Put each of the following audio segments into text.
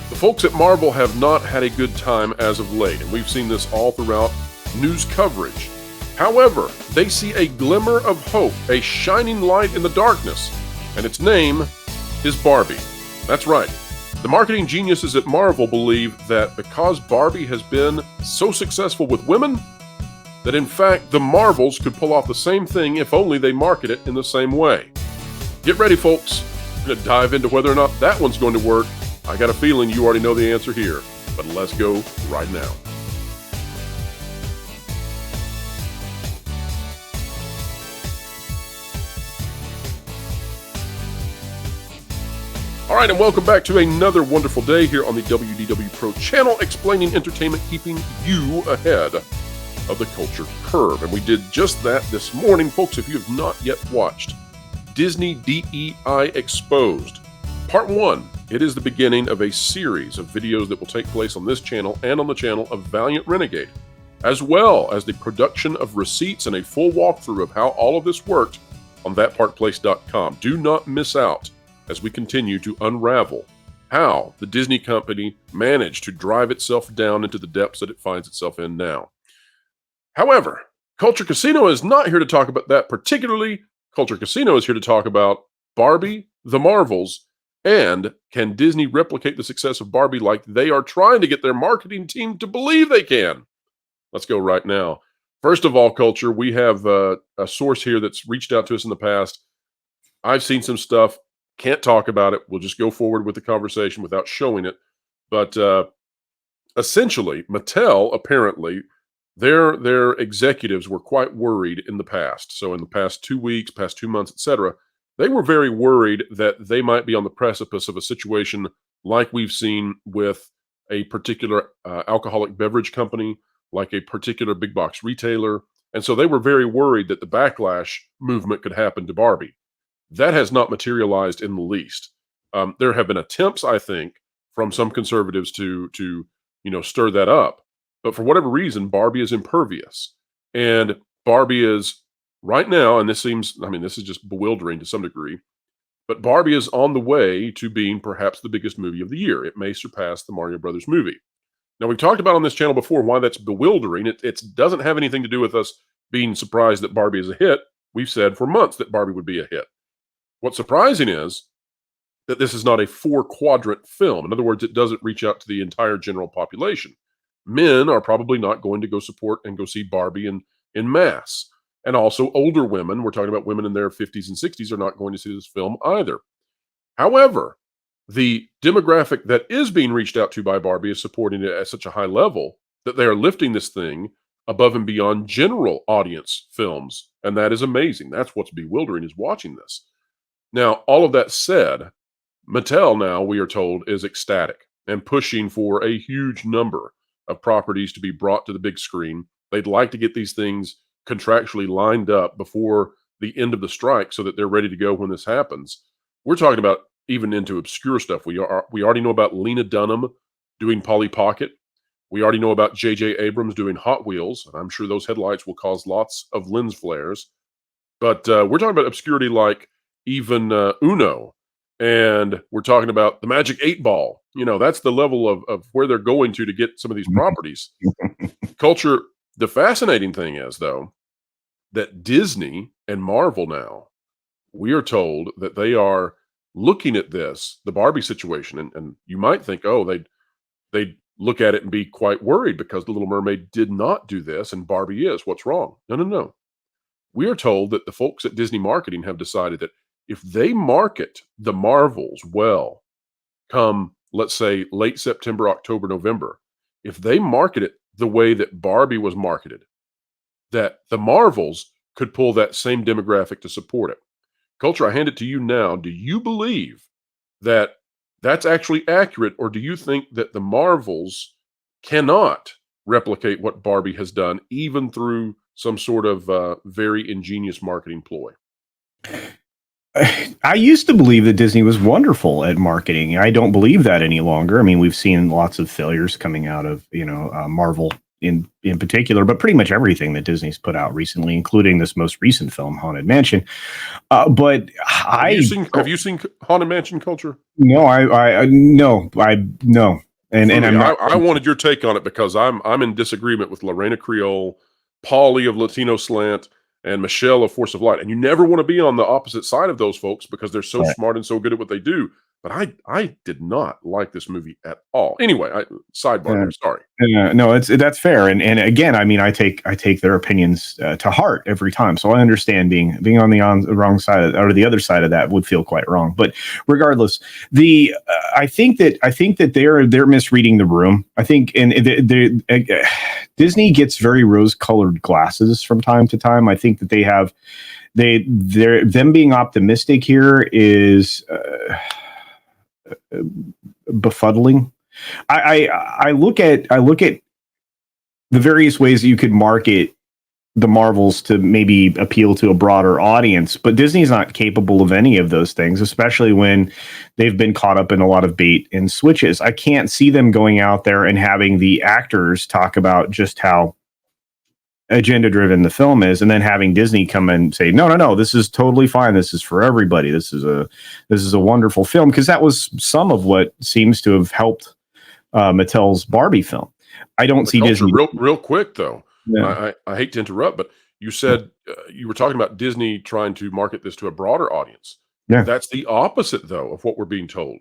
The folks at Marvel have not had a good time as of late, and we've seen this all throughout news coverage. However, they see a glimmer of hope, a shining light in the darkness, and its name is Barbie. That's right. The marketing geniuses at Marvel believe that because Barbie has been so successful with women, that in fact the Marvels could pull off the same thing if only they market it in the same way. Get ready, folks. We're going to dive into whether or not that one's going to work. I got a feeling you already know the answer here, but let's go right now. All right, and welcome back to another wonderful day here on the WDW Pro channel, explaining entertainment, keeping you ahead of the culture curve. And we did just that this morning. Folks, if you have not yet watched Disney DEI Exposed, Part 1, it is the beginning of a series of videos that will take place on this channel and on the channel of Valiant Renegade, as well as the production of receipts and a full walkthrough of how all of this worked on thatpartplace.com. Do not miss out as we continue to unravel how the Disney company managed to drive itself down into the depths that it finds itself in now. However, Culture Casino is not here to talk about that particularly. Culture Casino is here to talk about Barbie, the Marvels, and can Disney replicate the success of Barbie like they are trying to get their marketing team to believe they can? Let's go right now. First of all, Culture, we have a source here that's reached out to us in the past. I've seen some stuff. Can't talk about it. We'll just go forward with the conversation without showing it. But essentially, Mattel, apparently, their executives were quite worried in the past. So in the past 2 weeks, past 2 months, etc., they were very worried that they might be on the precipice of a situation like we've seen with a particular alcoholic beverage company, like a particular big box retailer. And so they were very worried that the backlash movement could happen to Barbie. That has not materialized in the least. There have been attempts, I think, from some conservatives to stir that up. But for whatever reason, Barbie is impervious. And Barbie is right now, and this is just bewildering to some degree, but Barbie is on the way to being perhaps the biggest movie of the year. It may surpass the Mario Brothers movie. Now, we've talked about on this channel before why that's bewildering. It doesn't have anything to do with us being surprised that Barbie is a hit. We've said for months that Barbie would be a hit. What's surprising is that this is not a 4-quadrant film. In other words, it doesn't reach out to the entire general population. Men are probably not going to go support and go see Barbie in mass. And also older women, we're talking about women in their 50s and 60s, are not going to see this film either. However, the demographic that is being reached out to by Barbie is supporting it at such a high level that they are lifting this thing above and beyond general audience films. And that is amazing. That's what's bewildering, is watching this. Now, all of that said, Mattel now, we are told, is ecstatic and pushing for a huge number of properties to be brought to the big screen. They'd like to get these things contractually lined up before the end of the strike so that they're ready to go when this happens. We're talking about even into obscure stuff. We already know about Lena Dunham doing Polly Pocket. We already know about J.J. Abrams doing Hot Wheels. And I'm sure those headlights will cause lots of lens flares. But we're talking about obscurity like even Uno. And we're talking about the Magic 8 Ball. That's the level of where they're going to get some of these properties. Culture, the fascinating thing is, though, that Disney and Marvel now, we are told that they are looking at this, the Barbie situation, and you might think, oh, they'd look at it and be quite worried because The Little Mermaid did not do this and Barbie is. What's wrong? No. We are told that the folks at Disney Marketing have decided that if they market the Marvels well, come, let's say, late September, October, November, if they market it the way that Barbie was marketed, that the Marvels could pull that same demographic to support it. Culture, I hand it to you now. Do you believe that that's actually accurate, or do you think that the Marvels cannot replicate what Barbie has done, even through some sort of very ingenious marketing ploy? I used to believe that Disney was wonderful at marketing. I don't believe that any longer. I mean, we've seen lots of failures coming out of, Marvel in particular, but pretty much everything that Disney's put out recently, including this most recent film, Haunted Mansion. But have you seen Haunted Mansion culture? No, no, and For me, I'm not. I wanted your take on it because I'm in disagreement with Lorena Creole, Paulie of Latino Slant, and Michelle of Force of Light. And you never want to be on the opposite side of those folks because they're so Right. smart and so good at what they do. But I did not like this movie at all. Anyway, sidebar there. Sorry. No, that's fair, and again, I mean, I take their opinions to heart every time. So I understand being on the wrong side or the other side of that would feel quite wrong. But regardless, I think that they're misreading the room. I think, and Disney gets very rose-colored glasses from time to time. I think that them being optimistic here is befuddling. I look at the various ways that you could market the Marvels to maybe appeal to a broader audience, but Disney's not capable of any of those things, especially when they've been caught up in a lot of bait and switches. I can't see them going out there and having the actors talk about just how agenda driven the film is, and then having Disney come and say, no, this is totally fine. This is for everybody. This is a wonderful film. Because that was some of what seems to have helped Mattel's Barbie film. I don't see Disney real quick though. Yeah. I hate to interrupt, but you said you were talking about Disney trying to market this to a broader audience. Yeah. That's the opposite though of what we're being told.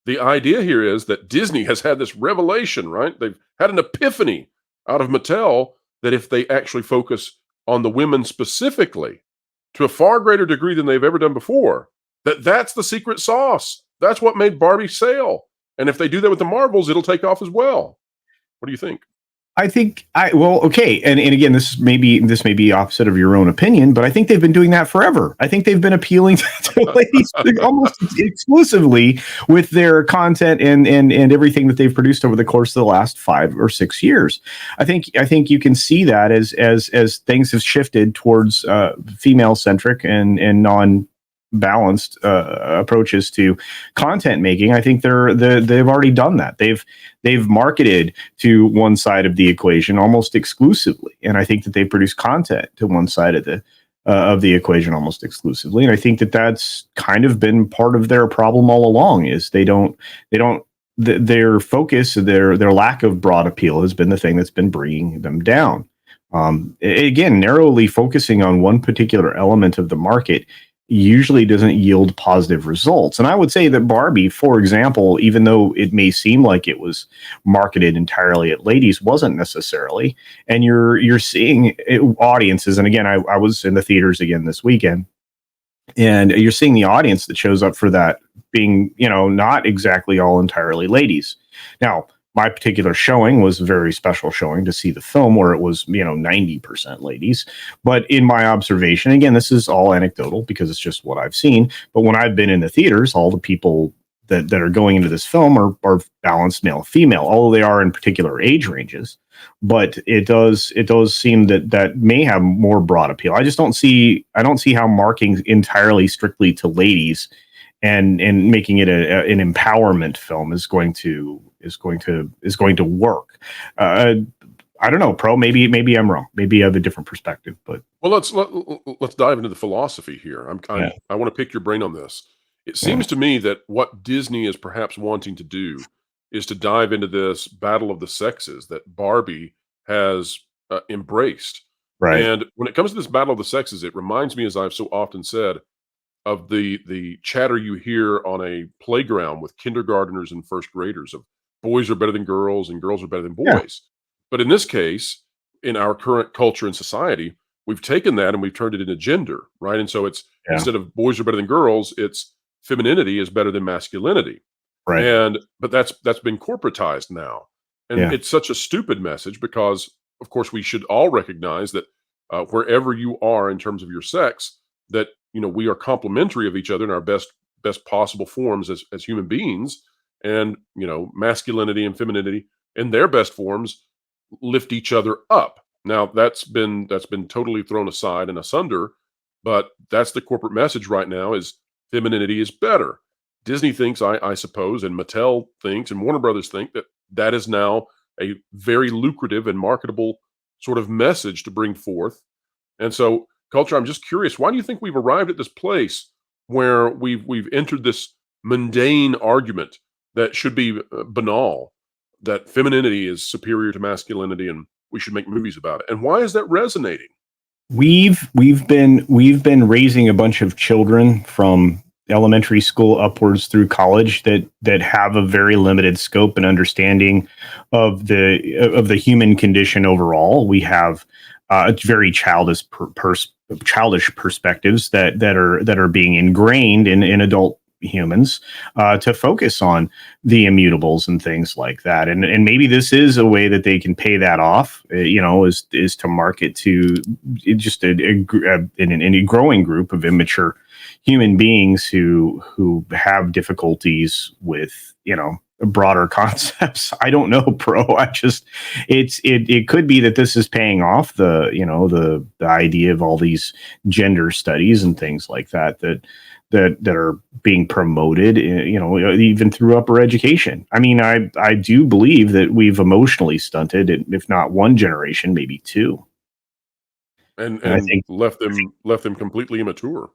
The idea here is that Disney has had this revelation, right? They've had an epiphany out of Mattel that if they actually focus on the women specifically to a far greater degree than they've ever done before, that's the secret sauce. That's what made Barbie sell. And if they do that with the Marvels, it'll take off as well. What do you think? I think okay. And again, this may be opposite of your own opinion, but I think they've been doing that forever. I think they've been appealing to ladies almost exclusively with their content and everything that they've produced over the course of the last 5 or 6 years. I think you can see that as things have shifted towards female-centric and non-balanced approaches to content making. I think they've already done that. They've marketed to one side of the equation almost exclusively, and I think that they produce content to one side of the equation almost exclusively. And I think that that's kind of been part of their problem all along. Is their focus, their lack of broad appeal has been the thing that's been bringing them down. Again, narrowly focusing on one particular element of the market usually doesn't yield positive results. And I would say that Barbie, for example, even though it may seem like it was marketed entirely at ladies, wasn't necessarily. And you're seeing audiences, and again, I was in the theaters again this weekend, and you're seeing the audience that shows up for that being, not exactly all entirely ladies. Now, my particular showing was a very special showing to see the film where it was, 90% ladies. But in my observation, again, this is all anecdotal because it's just what I've seen. But when I've been in the theaters, all the people that are going into this film are balanced male, female, although they are in particular age ranges. But it does seem that may have more broad appeal. I don't see how marking entirely strictly to ladies and making it an empowerment film is going to work. I don't know, Pro. Maybe I'm wrong. Maybe I have a different perspective. But let's dive into the philosophy here. I want to pick your brain on this. It seems to me that what Disney is perhaps wanting to do is to dive into this battle of the sexes that Barbie has embraced. Right. And when it comes to this battle of the sexes, it reminds me, as I've so often said, of the chatter you hear on a playground with kindergartners and first graders of boys are better than girls and girls are better than boys. Yeah. But in this case, in our current culture and society, we've taken that and we've turned it into gender, right? And so it's instead of boys are better than girls, it's femininity is better than masculinity. Right. But that's been corporatized now. And it's such a stupid message because, of course, we should all recognize that wherever you are in terms of your sex, that we are complementary of each other in our best possible forms as human beings, and masculinity and femininity in their best forms lift each other up. Now that's been totally thrown aside and asunder, but that's the corporate message right now: is femininity is better. Disney thinks, I suppose, and Mattel thinks, and Warner Brothers think that is now a very lucrative and marketable sort of message to bring forth. And so, culture, I'm just curious, why do you think we've arrived at this place where we've entered this mundane argument that should be banal, that femininity is superior to masculinity and we should make movies about it? And why is that resonating? We've been raising a bunch of children from elementary school upwards through college that have a very limited scope and understanding of the human condition overall. We have very childish perspectives that are being ingrained in adult humans to focus on the immutables and things like that, and maybe this is a way that they can pay that off, is to market to just a growing group of immature human beings who have difficulties with broader concepts. I don't know, bro. It could be that this is paying off the idea of all these gender studies and things like that are being promoted, even through upper education. I mean, I do believe that we've emotionally stunted, if not one generation, maybe two, And and I think left them completely immature.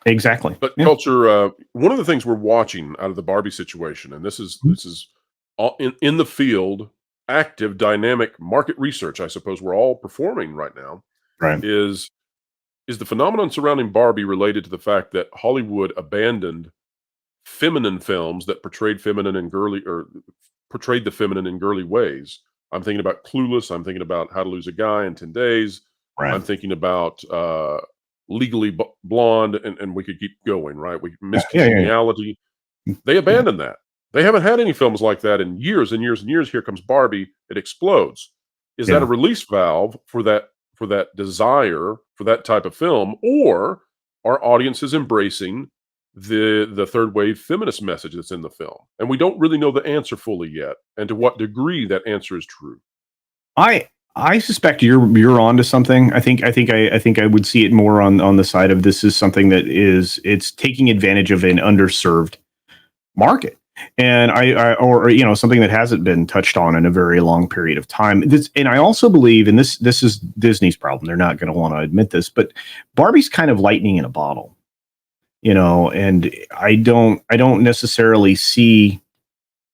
exactly. But Yeah. culture, one of the things we're watching out of the Barbie situation, and this is all in the field, active, dynamic market research, I suppose we're all performing right now, Right. is is the phenomenon surrounding Barbie related to the fact that Hollywood abandoned feminine films that portrayed the feminine in girly ways? I'm thinking about Clueless. I'm thinking about How to Lose a Guy in 10 Days. Right. I'm thinking about Legally Blonde, and we could keep going, right? Miss Yeah. Yeah. Congeniality. They Yeah. abandoned that. They haven't had any films like that in years and years and years. Here comes Barbie. It explodes. Is that a Yeah. release valve for that desire for that type of film, or are audiences embracing the third wave feminist message that's in the film? And we don't really know the answer fully yet, and to what degree that answer is true. I suspect you're onto something. I think I would see it more on the side of this is something that it's taking advantage of an underserved market, and or something that hasn't been touched on in a very long period of time. And I also believe, and this is Disney's problem. They're not going to want to admit this, but Barbie's kind of lightning in a bottle, and I don't necessarily see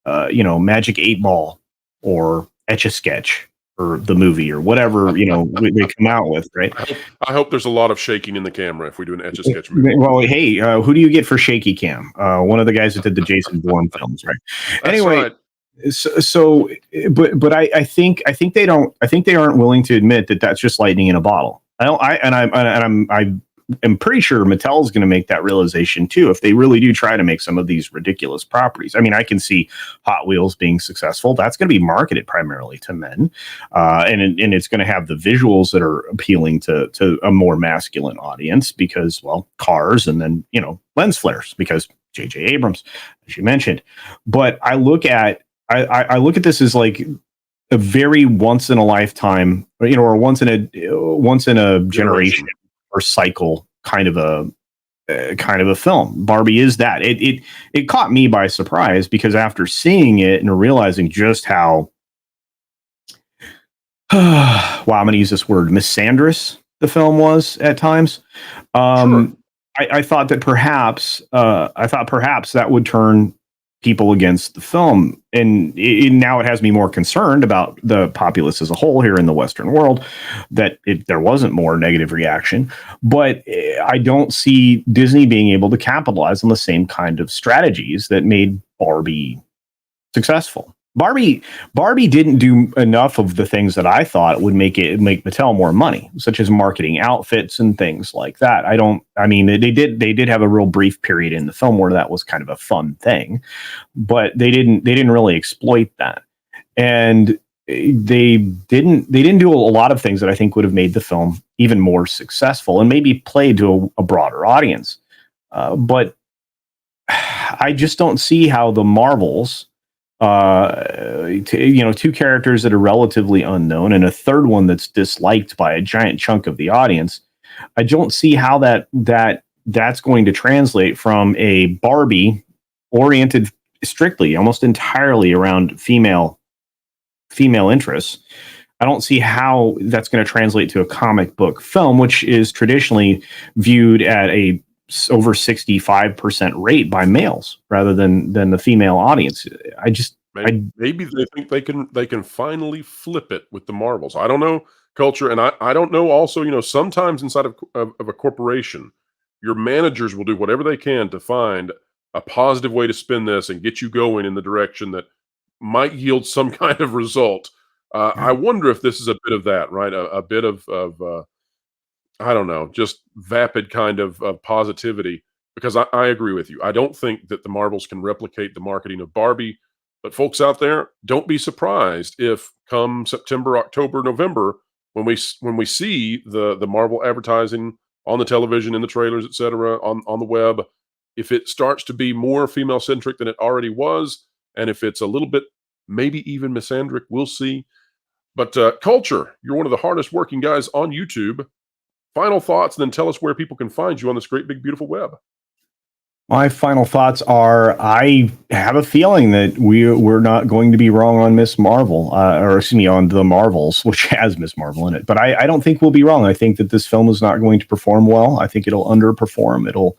Magic 8 Ball or Etch a Sketch or the movie or whatever they come out with, right? I hope there's a lot of shaking in the camera if we do an Etch a Sketch movie. Well, hey, who do you get for Shaky Cam? One of the guys that did the Jason Bourne films, right? That's Anyway, right. but I think they aren't willing to admit that that's just lightning in a bottle. I'm pretty sure Mattel is going to make that realization too if they really do try to make some of these ridiculous properties. I mean, I can see Hot Wheels being successful. That's going to be marketed primarily to men, and it's going to have the visuals that are appealing to a more masculine audience because, well, cars, and then lens flares because J.J. Abrams, as you mentioned. But I look at this as like a very once in a lifetime, or once in a generation or cycle kind of a film. Barbie is that. It caught me by surprise because after seeing it and realizing just how wow, I'm going to use this word, misandrous the film was at times. Sure. I thought perhaps that would turn people against the film, and now it has me more concerned about the populace as a whole here in the Western world, that there wasn't more negative reaction. But I don't see Disney being able to capitalize on the same kind of strategies that made Barbie successful. Barbie didn't do enough of the things that I thought would make Mattel more money, such as marketing outfits and things like that. They did have a real brief period in the film where that was kind of a fun thing, but they didn't really exploit that. And they didn't do a lot of things that I think would have made the film even more successful and maybe played to a broader audience. But I just don't see how the Marvels, two characters that are relatively unknown and a third one that's disliked by a giant chunk of the audience. I don't see how that's going to translate from a Barbie oriented strictly, almost entirely around female female interests, I don't see how that's going to translate to a comic book film, which is traditionally viewed at a over 65% rate by males rather than the female audience. Maybe they think they can finally flip it with the Marvels. I don't know, culture, and I don't know. Also, sometimes inside of a corporation, your managers will do whatever they can to find a positive way to spin this and get you going in the direction that might yield some kind of result. I wonder if this is a bit of that, right? A bit of I don't know, just vapid kind of positivity. Because I agree with you. I don't think that the Marvels can replicate the marketing of Barbie. But folks out there, don't be surprised if come September, October, November, when we see the Marvel advertising on the television, in the trailers, etc., on the web, if it starts to be more female centric than it already was, and if it's a little bit maybe even misandric, we'll see. But culture, you're one of the hardest working guys on YouTube. Final thoughts, and then tell us where people can find you on this great big beautiful web. My final thoughts are: I have a feeling that we're not going to be wrong on Miss Marvel, or excuse me, on the Marvels, which has Miss Marvel in it. But I don't think we'll be wrong. I think that this film is not going to perform well. I think it'll underperform.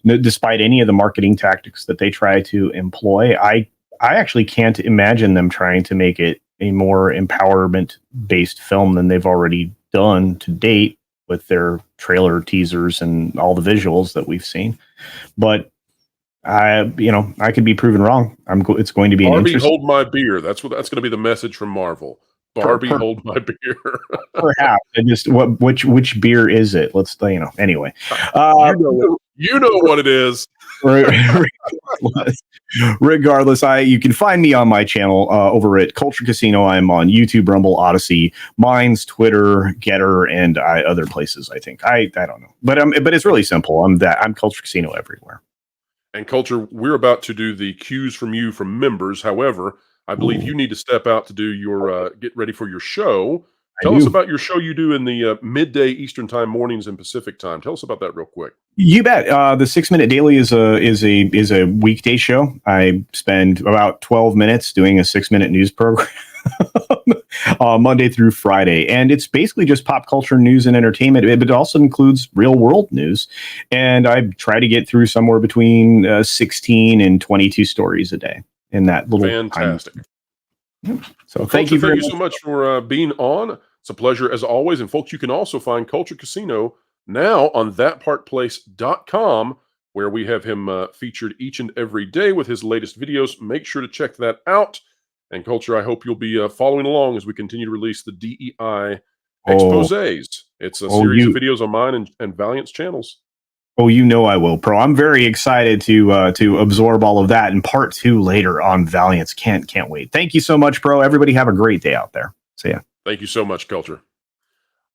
Despite any of the marketing tactics that they try to employ. I actually can't imagine them trying to make it a more empowerment-based film than they've already done to date with their trailer teasers and all the visuals that we've seen. But I could be proven wrong. It's going to be Barbie, hold my beer. That's going to be the message from Marvel. Barbie, hold my beer. Perhaps. Which beer is it? Let's anyway. You know what it is. Regardless, you can find me on my channel over at Culture Casino. I'm on YouTube, Rumble, Odyssey, Minds, Twitter, Getter, and other places. I think I don't know, but it's really simple. I'm Culture Casino everywhere. And Culture, we're about to do the cues from you from members. However, I believe you need to step out to do your get ready for your show. Tell us about your show you do in the midday Eastern time, mornings, and Pacific time. Tell us about that real quick. You bet. The 6 Minute Daily is a weekday show. I spend about 12 minutes doing a 6-minute news program Monday through Friday, and it's basically just pop culture news and entertainment. But it also includes real world news, and I try to get through somewhere between 16 and 22 stories a day in that little fantastic. So thank you so much for being on. It's a pleasure as always. And folks, you can also find Culture Casino now on thatpartplace.com, where we have him featured each and every day with his latest videos. Make sure to check that out. And Culture, I hope you'll be following along as we continue to release the DEI exposés. It's a series of videos on mine and Valiant's channels. Oh, I will, Pro. I'm very excited to absorb all of that in part 2 later on Valiant's. Can't wait. Thank you so much, Pro. Everybody have a great day out there. See ya. Thank you so much, Culture.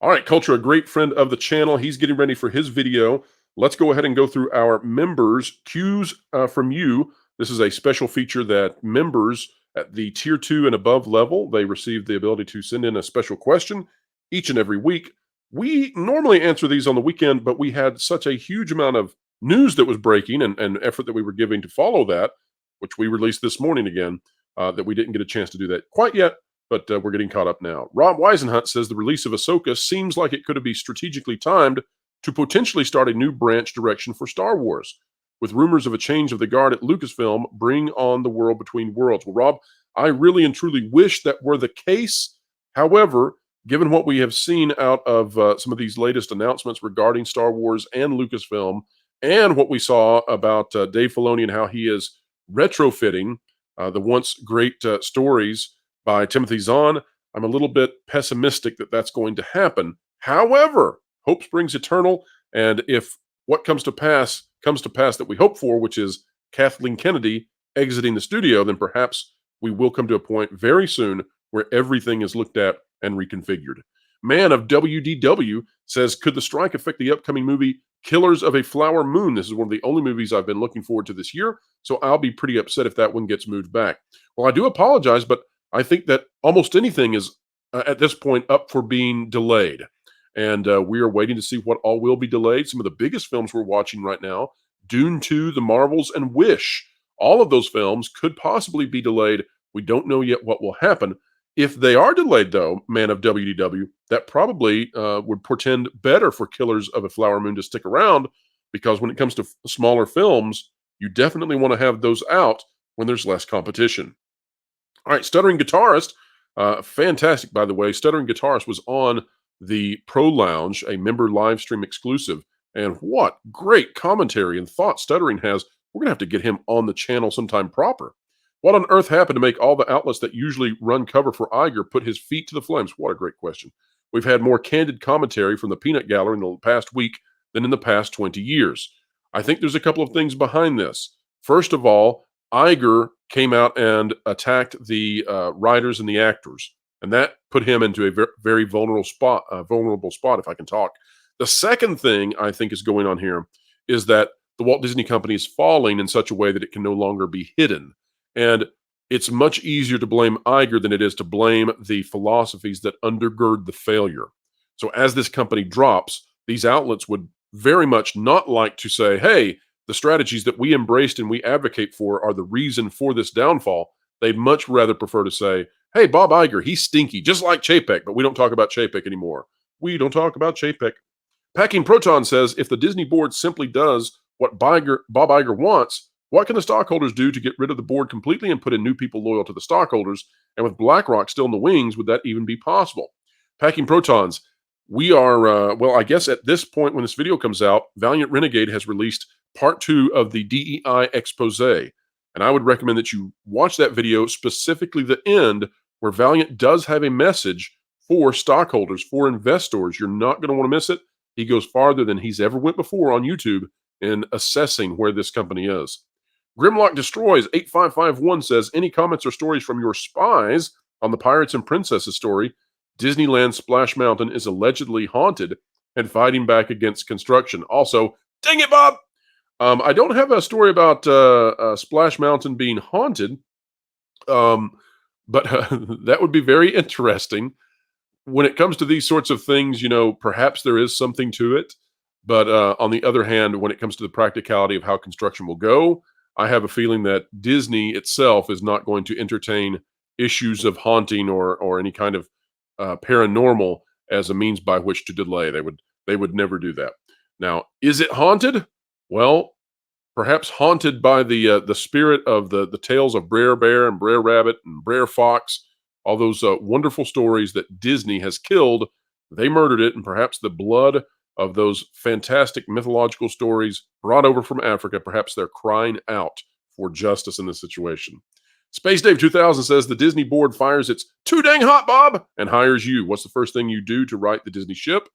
All right, Culture, a great friend of the channel. He's getting ready for his video. Let's go ahead and go through our members' cues from you. This is a special feature that members at the tier 2 and above level, they receive the ability to send in a special question each and every week. We normally answer these on the weekend, but we had such a huge amount of news that was breaking and effort that we were giving to follow that, which we released this morning again, that we didn't get a chance to do that quite yet, but we're getting caught up now. Rob Weisenhunt says the release of Ahsoka seems like it could be strategically timed to potentially start a new branch direction for Star Wars. With rumors of a change of the guard at Lucasfilm, bring on the world between worlds. Well, Rob, I really and truly wish that were the case. However, given what we have seen out of some of these latest announcements regarding Star Wars and Lucasfilm, and what we saw about Dave Filoni and how he is retrofitting the once great stories by Timothy Zahn, I'm a little bit pessimistic that that's going to happen. However, hope springs eternal, and if what comes to pass that we hope for, which is Kathleen Kennedy exiting the studio, then perhaps we will come to a point very soon where everything is looked at and reconfigured. Man of WDW says, could the strike affect the upcoming movie Killers of a Flower Moon? This is one of the only movies I've been looking forward to this year, so I'll be pretty upset if that one gets moved back. Well, I do apologize, but I think that almost anything is, at this point, up for being delayed. And we are waiting to see what all will be delayed. Some of the biggest films we're watching right now, Dune 2, The Marvels, and Wish. All of those films could possibly be delayed. We don't know yet what will happen. If they are delayed, though, man of WDW, that probably would portend better for Killers of a Flower Moon to stick around, because when it comes to smaller films, you definitely want to have those out when there's less competition. All right, Stuttering Guitarist, fantastic, by the way. Stuttering Guitarist was on the Pro Lounge, a member live stream exclusive, and what great commentary and thought Stuttering has. We're going to have to get him on the channel sometime proper. What on earth happened to make all the outlets that usually run cover for Iger put his feet to the flames? What a great question. We've had more candid commentary from the Peanut Gallery in the past week than in the past 20 years. I think there's a couple of things behind this. First of all, Iger came out and attacked the writers and the actors, and that put him into a very vulnerable spot, if I can talk. The second thing I think is going on here is that the Walt Disney Company is falling in such a way that it can no longer be hidden. And it's much easier to blame Iger than it is to blame the philosophies that undergird the failure. So as this company drops, these outlets would very much not like to say, hey, the strategies that we embraced and we advocate for are the reason for this downfall. They'd much rather prefer to say, hey, Bob Iger, he's stinky, just like Chapek, but we don't talk about Chapek anymore. We don't talk about Chapek. Packing Proton says, if the Disney board simply does what Bob Iger wants, what can the stockholders do to get rid of the board completely and put in new people loyal to the stockholders? And with BlackRock still in the wings, would that even be possible? Packing Protons, we are, well, I guess at this point when this video comes out, Valiant Renegade has released part 2 of the DEI expose. And I would recommend that you watch that video, specifically the end, where Valiant does have a message for stockholders, for investors. You're not going to want to miss it. He goes farther than he's ever went before on YouTube in assessing where this company is. Grimlock Destroys 8551 says, any comments or stories from your spies on the Pirates and Princesses story? Disneyland Splash Mountain is allegedly haunted and fighting back against construction. Also, dang it, Bob! I don't have a story about Splash Mountain being haunted, but that would be very interesting. When it comes to these sorts of things, you know, perhaps there is something to it. But on the other hand, when it comes to the practicality of how construction will go, I have a feeling that Disney itself is not going to entertain issues of haunting or any kind of paranormal as a means by which to delay. They would never do that. Now, is it haunted? Well, perhaps haunted by the spirit of the tales of Brer Bear and Brer Rabbit and Brer Fox, all those wonderful stories that Disney has killed. They murdered it, and perhaps the blood of those fantastic mythological stories brought over from Africa, perhaps they're crying out for justice in this situation. Space Dave 2000 says, the Disney board fires its too dang hot Bob and hires you. What's the first thing you do to right the Disney ship?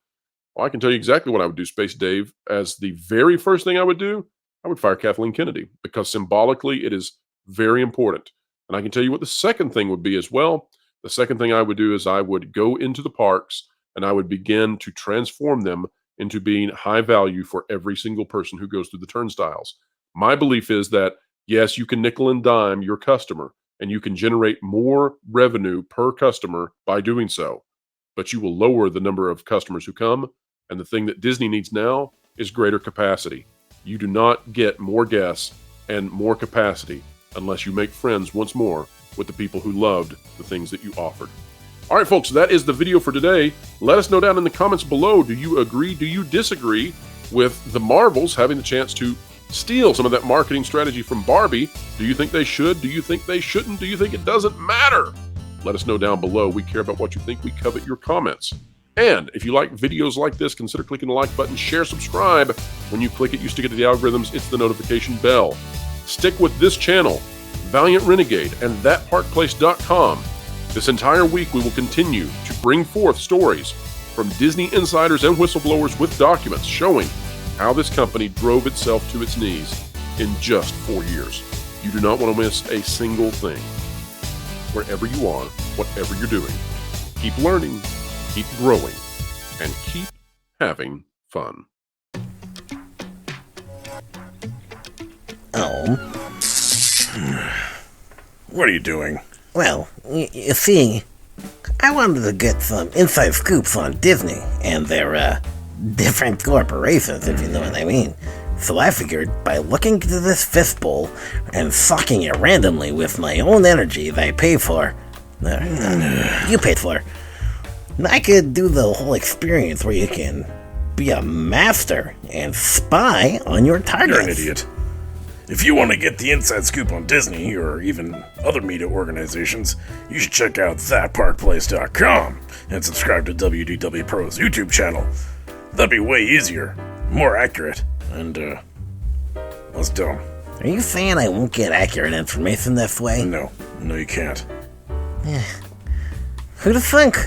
Well, I can tell you exactly what I would do, Space Dave. As the very first thing I would do, I would fire Kathleen Kennedy, because symbolically it is very important. And I can tell you what the second thing would be as well. The second thing I would do is I would go into the parks and I would begin to transform them into being high value for every single person who goes through the turnstiles. My belief is that, yes, you can nickel and dime your customer and you can generate more revenue per customer by doing so, but you will lower the number of customers who come. And the thing that Disney needs now is greater capacity. You do not get more guests and more capacity unless you make friends once more with the people who loved the things that you offered. All right, folks, that is the video for today. Let us know down in the comments below, do you agree, do you disagree with the Marvels having the chance to steal some of that marketing strategy from Barbie? Do you think they should? Do you think they shouldn't? Do you think it doesn't matter? Let us know down below. We care about what you think. We covet your comments. And if you like videos like this, consider clicking the like button, share, subscribe. When you click it, you stick it to the algorithms. It's the notification bell. Stick with this channel, Valiant Renegade, and thatparkplace.com. This entire week, we will continue to bring forth stories from Disney insiders and whistleblowers with documents showing how this company drove itself to its knees in just 4 years. You do not want to miss a single thing. Wherever you are, whatever you're doing, keep learning, keep growing, and keep having fun. Oh. What are you doing? Well, you see, I wanted to get some inside scoops on Disney and their different corporations, if you know what I mean. So I figured by looking into this fistbowl and sucking it randomly with my own energy that I pay for, You paid for it. I could do the whole experience where you can be a master and spy on your targets. You're an idiot. If you want to get the inside scoop on Disney, or even other media organizations, you should check out thatparkplace.com and subscribe to WDW Pro's YouTube channel. That'd be way easier, more accurate, and, less dumb. Are you saying I won't get accurate information this way? No, you can't. Who'd have think?